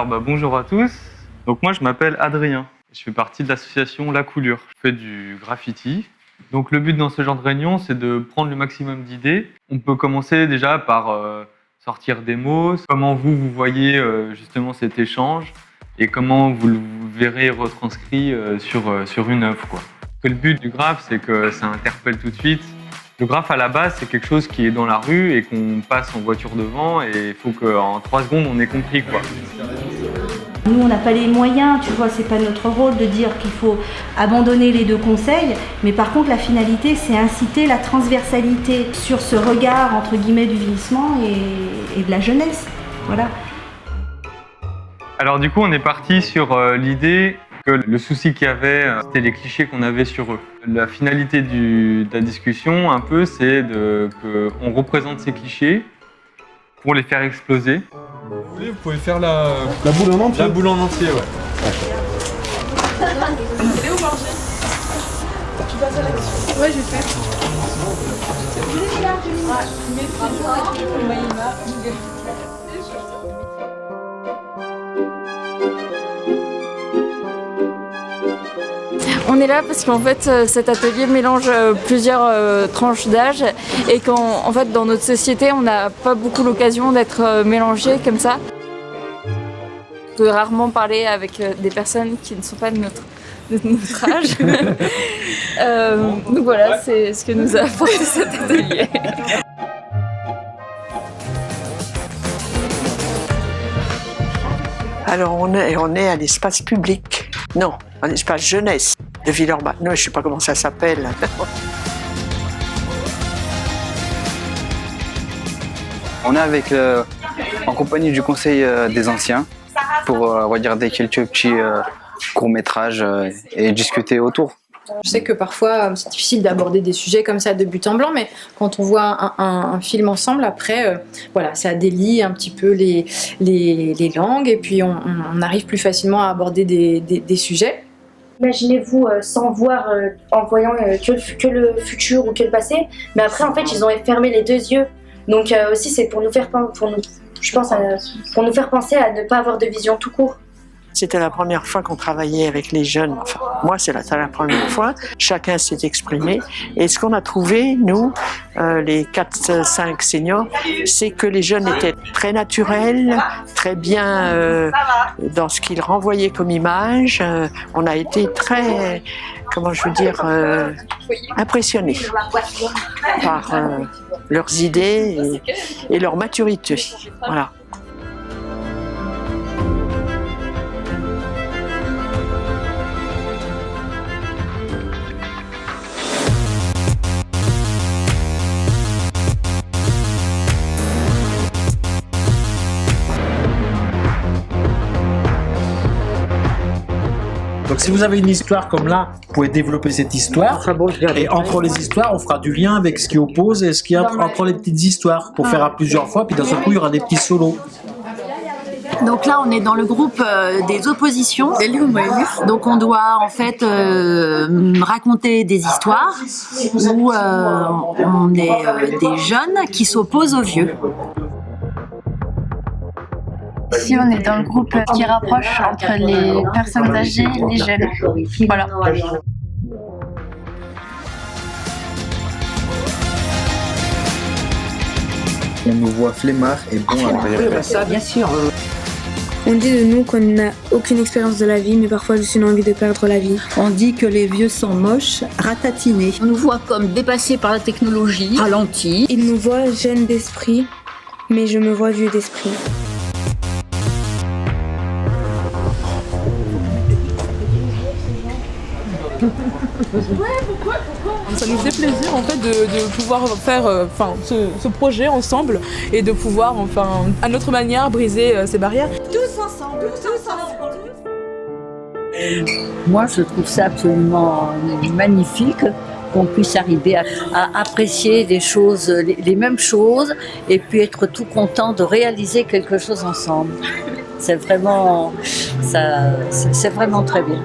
Alors bonjour à tous. Donc moi je m'appelle Adrien. Je fais partie de l'association La Coulure. Je fais du graffiti. Donc le but dans ce genre de réunion, c'est de prendre le maximum d'idées. On peut commencer déjà par sortir des mots. Comment vous voyez justement cet échange et comment vous le verrez retranscrit sur une œuvre, quoi. Que le but du graphe, c'est que ça interpelle tout de suite. Le graphe à la base, c'est quelque chose qui est dans la rue et qu'on passe en voiture devant et il faut qu'en 3 secondes on ait compris, quoi. Nous, on n'a pas les moyens, tu vois, c'est pas notre rôle de dire qu'il faut abandonner les 2 conseils, mais par contre la finalité, c'est inciter la transversalité sur ce regard entre guillemets du vieillissement et de la jeunesse, voilà. Alors du coup, on est parti sur l'idée que le souci qu'il y avait, c'était les clichés qu'on avait sur eux. La finalité de la discussion, un peu, c'est qu'on représente ces clichés pour les faire exploser. Vous voulez, vous pouvez faire la boule en entier. La boule en entier, ouais. Allez au manger. Tu passes à l'action. Ouais, je vais faire. On est là parce qu'en fait cet atelier mélange plusieurs tranches d'âge et qu'en fait dans notre société on n'a pas beaucoup l'occasion d'être mélangé comme ça. On peut rarement parler avec des personnes qui ne sont pas de notre âge. Donc voilà, c'est ce que nous a apporté cet atelier. Alors on est à l'espace public, non, à l'espace jeunesse de Villeurbanne. Non, je ne sais pas comment ça s'appelle. On est en compagnie du Conseil des anciens pour regarder quelques petits courts-métrages et discuter autour. Je sais que parfois c'est difficile d'aborder des sujets comme ça de but en blanc, mais quand on voit un film ensemble, après, voilà, ça délie un petit peu les langues et puis on arrive plus facilement à aborder des sujets. Imaginez-vous sans voir, en voyant que le futur ou que le passé, mais après en fait ils ont fermé les 2 yeux. Donc aussi c'est pour nous faire penser à ne pas avoir de vision tout court. C'était la première fois qu'on travaillait avec les jeunes. Enfin, moi, c'est la première fois. Chacun s'est exprimé. Et ce qu'on a trouvé, nous, les 4-5 seniors, c'est que les jeunes étaient très naturels, très bien dans ce qu'ils renvoyaient comme image. On a été très, comment je veux dire, impressionnés par leurs idées et leur maturité. Voilà. Donc si vous avez une histoire comme là, vous pouvez développer cette histoire. Et entre les histoires, on fera du lien avec ce qui oppose et ce qu'il y a entre les petites histoires pour faire à plusieurs fois. Puis d'un seul coup, il y aura des petits solos. Donc là, on est dans le groupe des oppositions. Donc on doit en fait raconter des histoires où on est des jeunes qui s'opposent aux vieux. Ici, on est dans le groupe qui rapproche entre les personnes âgées et les jeunes. Voilà. On nous voit flemmards et bons à l'arrière. Ça, bien sûr. On dit de nous qu'on n'a aucune expérience de la vie, mais parfois juste une envie de perdre la vie. On dit que les vieux sont moches, ratatinés. On nous voit comme dépassés par la technologie, ralentis. Ils nous voient jeunes d'esprit, mais je me vois vieux d'esprit. Ça nous fait plaisir en fait de pouvoir faire ce projet ensemble et de pouvoir à notre manière briser ces barrières. Tous ensemble, tous ensemble. Moi je trouve ça absolument magnifique qu'on puisse arriver à apprécier des choses, les mêmes choses et puis être tout content de réaliser quelque chose ensemble. C'est vraiment très bien.